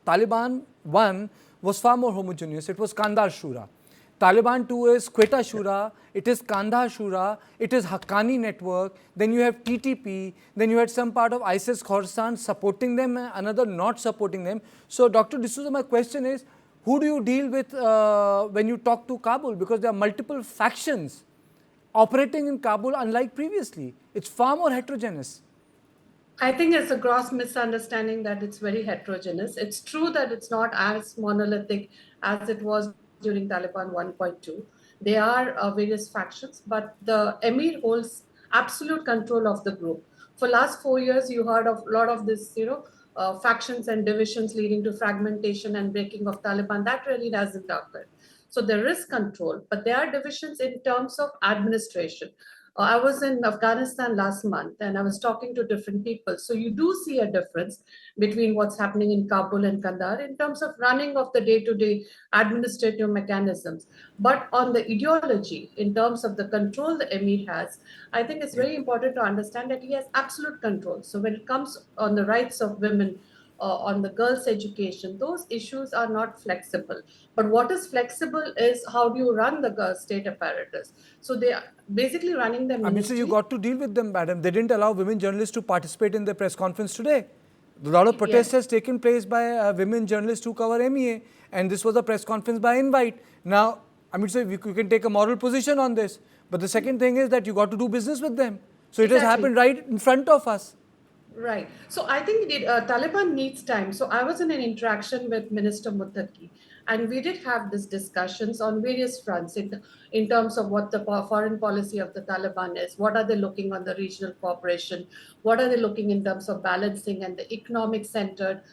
Taliban 1 was far more homogeneous. It was Kandahar Shura. Taliban 2 is Quetta Shura, it is Kandahar Shura, it is Haqqani Network, then you have TTP, then you had some part of ISIS Khorasan supporting them, another not supporting them. So Dr. D'Souza, my question is, who do you deal with when you talk to Kabul? Because there are multiple factions operating in Kabul unlike previously. It's far more heterogeneous. I think it's a gross misunderstanding that it's very heterogeneous. It's true that it's not as monolithic as it was during Taliban 1.2. There are various factions, but the Emir holds absolute control of the group. For last 4 years, you heard of a lot of this, factions and divisions leading to fragmentation and breaking of Taliban. That really hasn't occurred. So there is control, but there are divisions in terms of administration. I was in Afghanistan last month and I was talking to different people. So you do see a difference between what's happening in Kabul and Kandahar in terms of running of the day-to-day administrative mechanisms. But on the ideology, in terms of the control the Emir has, I think it's very important to understand that he has absolute control. So when it comes on the rights of women, on the girls' education, those issues are not flexible. But what is flexible is how do you run the state apparatus. So they are basically running the ministry. I mean, so you got to deal with them, madam. They didn't allow women journalists to participate in the press conference today. A lot of protest has taken place by women journalists who cover MEA, and this was a press conference by invite. Now, I mean, so you can take a moral position on this, but the second thing is that you got to do business with them. So it has happened right in front of us. Right. So I think Taliban needs time. So I was in an interaction with Minister Muttaqi, and we did have these discussions on various fronts in terms of what the foreign policy of the Taliban is. What are they looking on the regional cooperation? What are they looking in terms of balancing and the economic-centered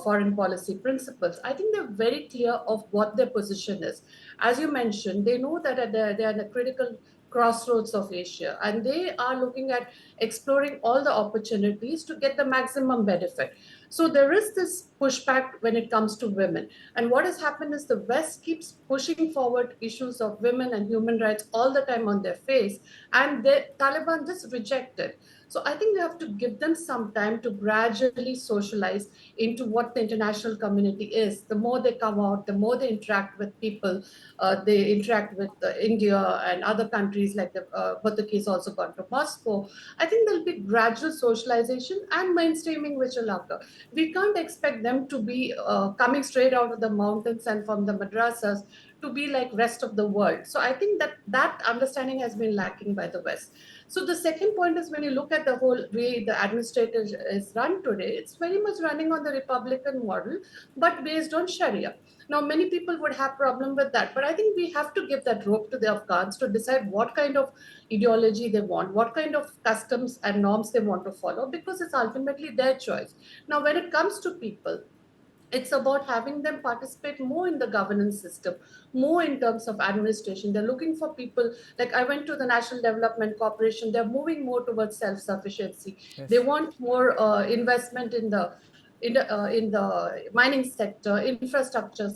foreign policy principles? I think they're very clear of what their position is. As you mentioned, they know that they're in a critical crossroads of Asia, and they are looking at exploring all the opportunities to get the maximum benefit. So there is this pushback when it comes to women. And what has happened is the West keeps pushing forward issues of women and human rights all the time on their face, and the Taliban just reject it. So I think we have to give them some time to gradually socialize into what the international community is. The more they come out, the more they interact with people. They interact with India and other countries, like the Muttaqi has also gone to Moscow. I think there'll be gradual socialization and mainstreaming which will occur. We can't expect them to be coming straight out of the mountains and from the madrasas to be like rest of the world. So I think that understanding has been lacking by the West. So the second point is when you look at the whole way the administration is run today, it's very much running on the Republican model, but based on Sharia. Now, many people would have problem with that, but I think we have to give that rope to the Afghans to decide what kind of ideology they want, what kind of customs and norms they want to follow, because it's ultimately their choice. Now, when it comes to people, it's about having them participate more in the governance system, more in terms of administration. They're looking for people, like I went to the National Development Corporation, they're moving more towards self-sufficiency. Yes. They want more investment in the mining sector, infrastructure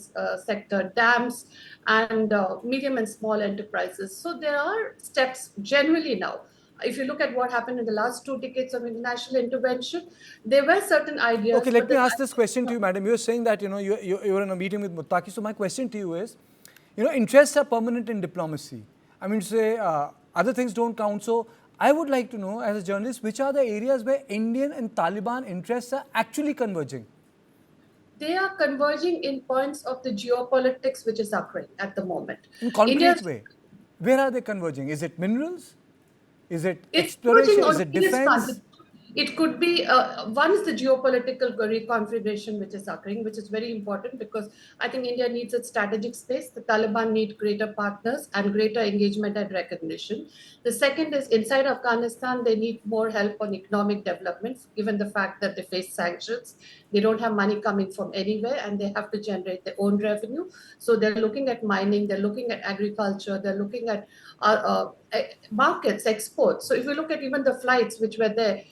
sector, dams, and medium and small enterprises. So there are steps generally now. If you look at what happened in the last 2 decades of international intervention, there were certain ideas. Okay, let me ask this question to you, madam. You were saying that, you were in a meeting with Muttaqi. So my question to you is, interests are permanent in diplomacy. I mean, say other things don't count. So I would like to know, as a journalist, which are the areas where Indian and Taliban interests are actually converging? They are converging in points of the geopolitics which is occurring at the moment. In concrete way, where are they converging? Is it minerals? Is it exploration? Is it defense? It could be, one is the geopolitical reconfiguration which is occurring, which is very important because I think India needs its strategic space. The Taliban need greater partners and greater engagement and recognition. The second is inside Afghanistan, they need more help on economic development, given the fact that they face sanctions. They don't have money coming from anywhere and they have to generate their own revenue. So they're looking at mining, they're looking at agriculture, they're looking at markets, exports. So if you look at even the flights which were there,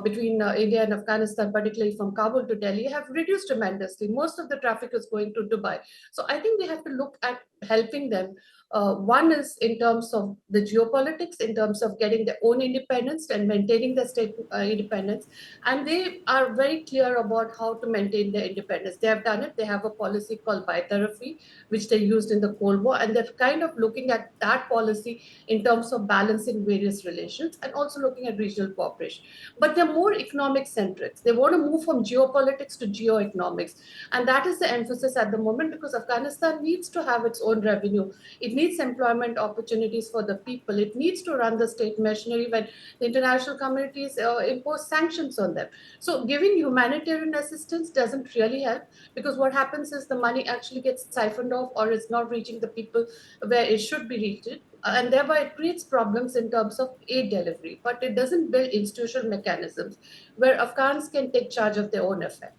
between India and Afghanistan, particularly from Kabul to Delhi, have reduced tremendously. Most of the traffic is going to Dubai. So I think we have to look at helping them. One is in terms of the geopolitics, in terms of getting their own independence and maintaining their state independence. And they are very clear about how to maintain their independence. They have done it. They have a policy called Baitarafi, which they used in the Cold War. And they're kind of looking at that policy in terms of balancing various relations and also looking at regional cooperation. But they're more economic centric. They want to move from geopolitics to geoeconomics. And that is the emphasis at the moment because Afghanistan needs to have its own revenue. It needs employment opportunities for the people. It needs to run the state machinery when the international communities impose sanctions on them. So giving humanitarian assistance doesn't really help because what happens is the money actually gets siphoned off or is not reaching the people where it should be reached. And thereby it creates problems in terms of aid delivery, but it doesn't build institutional mechanisms where Afghans can take charge of their own affairs.